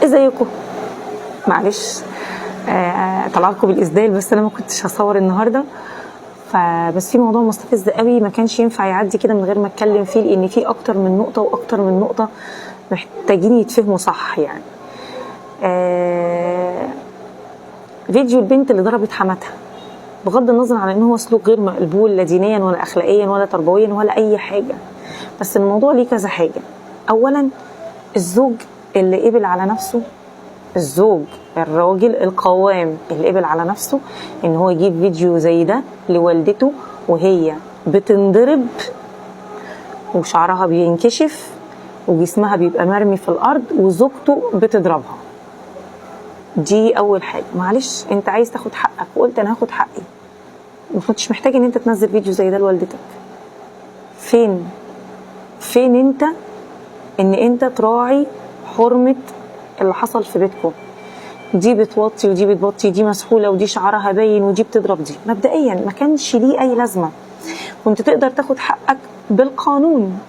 ازيكم؟ معلش طلعلكم بالاسدال، بس انا ما كنتش هصور النهارده، فبس في موضوع مستفز قوي ما كانش ينفع يعدي كده من غير ما اتكلم فيه، لان في اكتر من نقطه واكتر من نقطه محتاجين يتفهموا صح. يعني فيديو البنت اللي ضربت حماتها، بغض النظر عن ان هو سلوك غير مقبول لا دينيا ولا اخلاقيا ولا تربويا ولا اي حاجه، بس الموضوع ليه كذا حاجه. اولا الزوج اللي قبل على نفسه، الزوج الراجل القوام اللي قبل على نفسه ان هو يجيب فيديو زي ده لوالدته وهي بتنضرب وشعرها بينكشف وجسمها بيبقى مرمي في الارض وزوجته بتضربها، دي اول حاجه. معلش انت عايز تاخد حقك وقلت انا هاخد حقي، ما كنتش محتاج ان انت تنزل فيديو زي ده لوالدتك. فين انت ان انت تراعي حرمه اللي حصل في بيتكم؟ دي بتوطي ودي بتبطي، دي مسحوله ودي شعرها باين ودي بتضرب، دي مبدئيا ما كانش ليه اي لازمه. كنت تقدر تاخد حقك بالقانون،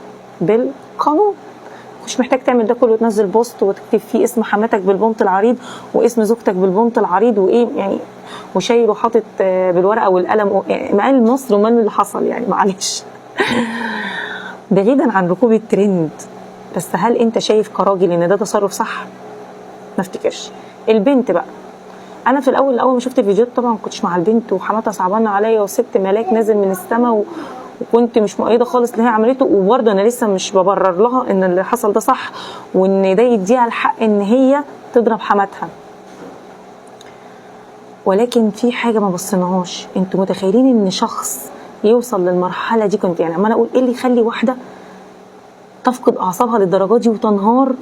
مش محتاج تعمل ده كله وتنزل بوست وتكتب فيه اسم حماتك بالبنط العريض واسم زوجتك بالبنط العريض وايه يعني، وشايل وحاطط بالورقه والقلم يعني مقال مصر ومن اللي حصل. يعني معلش بعيدا عن ركوب الترند، بس هل انت شايف كراجل ان ده تصرف صح؟ ما افتكرش. البنت بقى، انا في الاول ما شفت الفيديوهات طبعا ما كنتش مع البنت وحماتها صعبانه عليا وست ملاك نازل من السماء وكنت مش مؤيده خالص اللي هي عملته، وبرضه انا لسه مش ببرر لها ان اللي حصل ده صح وان ده يديها الحق ان هي تضرب حماتها. ولكن في حاجه ما بصيناهاش، انتوا متخيلين ان شخص يوصل للمرحله دي؟ كنت يعني عماله اقول ايه اللي يخلي واحده تفقد اعصابها للدرجه دي وتنهار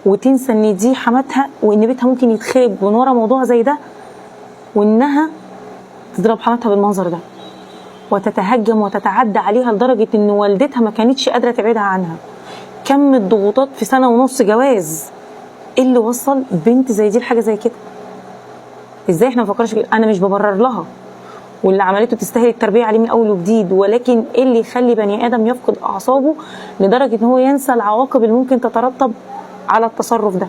وتنسى ان دي حماتها وان بيتها ممكن يتخرب من ورا موضوع زي ده، وانها تضرب حماتها بالمنظر ده وتتهجم وتتعدى عليها لدرجه ان والدتها ما كانتش قادره تبعدها عنها. كم الضغوطات في سنه ونص جواز، ايه اللي وصل بنت زي دي لحاجه زي كده؟ ازاي احنا ما فكرناش؟ انا مش ببرر لها واللي عملته تستاهل التربيه عليه من اول وجديد، ولكن ايه اللي يخلي بني ادم يفقد اعصابه لدرجه ان هو ينسى العواقب اللي ممكن تترتب على التصرف ده؟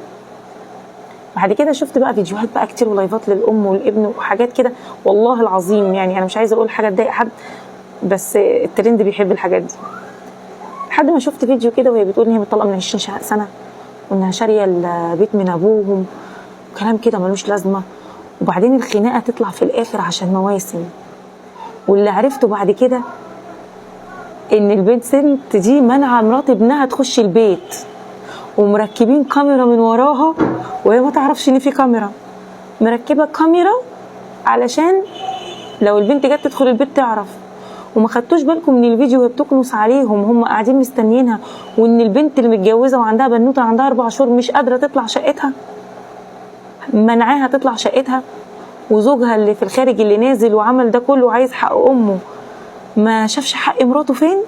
بعد كده شفت بقى فيديوهات بقى كتير ولايفات للام والابن وحاجات كده، والله العظيم يعني انا مش عايزه اقول حاجه تضايق حد، بس الترند بيحب الحاجات دي. لحد ما شفت فيديو كده وهي بتقول ان هي مطلقه من 20 سنه وانها شاريه البيت من ابوهم وكلام كده ملوش لازمه، وبعدين الخناقه تطلع في الاخر عشان مواسم. واللي عرفته بعد كده ان البنت ست دي منع مرات ابنها تخش البيت ومركبين كاميرا من وراها وهي ما تعرفش ان في كاميرا، مركبه كاميرا علشان لو البنت جت تدخل البيت تعرف. وما خدتوش بالكم من الفيديو وهي بتكنس عليهم هم قاعدين مستنيينها، وان البنت اللي متجوزه وعندها بنوته عندها 4 شهور مش قادره تطلع شقتها، منعاها تطلع شقتها، وزوجها اللي في الخارج اللي نازل وعمل ده كله عايز حق امه ما شافش حق مراته فين؟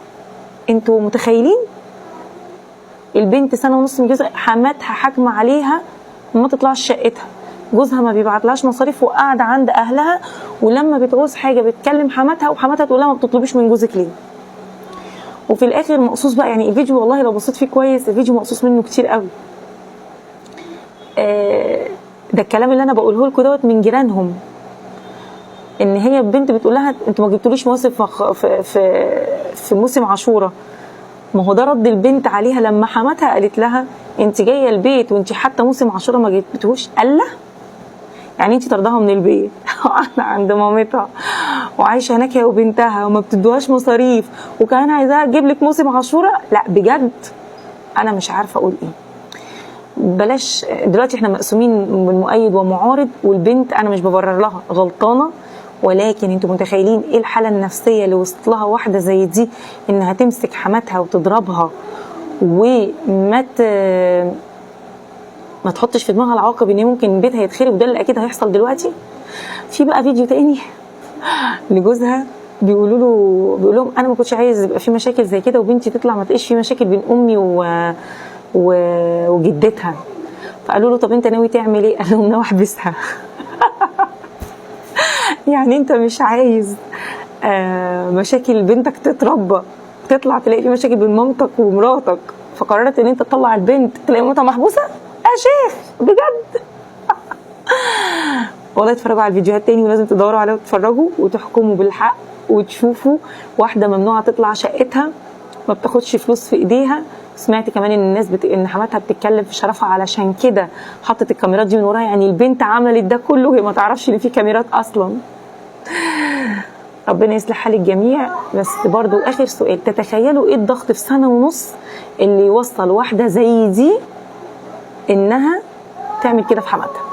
انتوا متخيلين؟ البنت سنه ونص متجوزه، حماتها حاكمه عليها ما تطلعش شقتها، جوزها ما بيبعتلهاش مصاريف وقاعده عند اهلها، ولما بتعوز حاجه بتكلم حماتها وحماتها تقول لها ما بتطلبيش من جوزك ليه؟ وفي الاخر مقصوص بقى، يعني الفيديو والله لو بصيت فيه كويس الفيديو مقصوص منه كتير قوي. ده الكلام اللي انا بقوله لكم دوت من جيرانهم، ان هي البنت بتقول لها انتوا ما جبتوليش مواسم في موسم عاشوراء. ما هو ده رد البنت عليها لما حماتها قالت لها انت جايه البيت وانت حتى موسم عاشوراء ما جبتوش. قال لها يعني انت طردها من البيت واحنا عند مامتها وعايشه هناك هي وبنتها وما بتدوهاش مصاريف وكمان عايزاها تجيب لك موسم عاشوراء؟ لا بجد انا مش عارفه اقول ايه. بلاش دلوقتي، احنا مقسومين من مؤيد ومعارض، والبنت انا مش ببرر لها غلطانه، ولكن انتوا متخيلين ايه الحاله النفسيه اللي وصلت لها واحده زي دي انها تمسك حماتها وتضربها وما ما تحطش في دماغها العواقب ان ممكن بيتها يتخرب، وده اللي اكيد هيحصل دلوقتي. في بقى فيديو تاني لجوزها بيقول لهم انا ما كنتش عايز يبقى في مشاكل زي كده وبنتي تطلع ما تلاقيش في مشاكل بين امي وجدتها. فقالوا له طب انت ناوي تعمل ايه؟ قال لهم ناوي احبسها. يعني انت مش عايز مشاكل بنتك تتربى تطلع تلاقي في مشاكل بين مامتك ومراتك، فقررت ان انت تطلع البنت تلاقي مامتها محبوسه؟ شيخ بجد. والله اتفرجوا على الفيديوهات تاني، ولازم تدوروا عليها وتتفرجوا وتحكموا بالحق وتشوفوا واحده ممنوعه تطلع شقتها، ما بتاخدش فلوس في ايديها. سمعت كمان ان الناس ان حماتها بتتكلم في شرفها علشان كده حطت الكاميرات دي من وراها. يعني البنت عملت ده كله وهي ما تعرفش ان في كاميرات اصلا. ربنا يصلح حال الجميع. بس برضو اخر سؤال، تتخيلوا ايه الضغط في سنه ونص اللي يوصل واحده زي دي انها تعمل كده في حماتها؟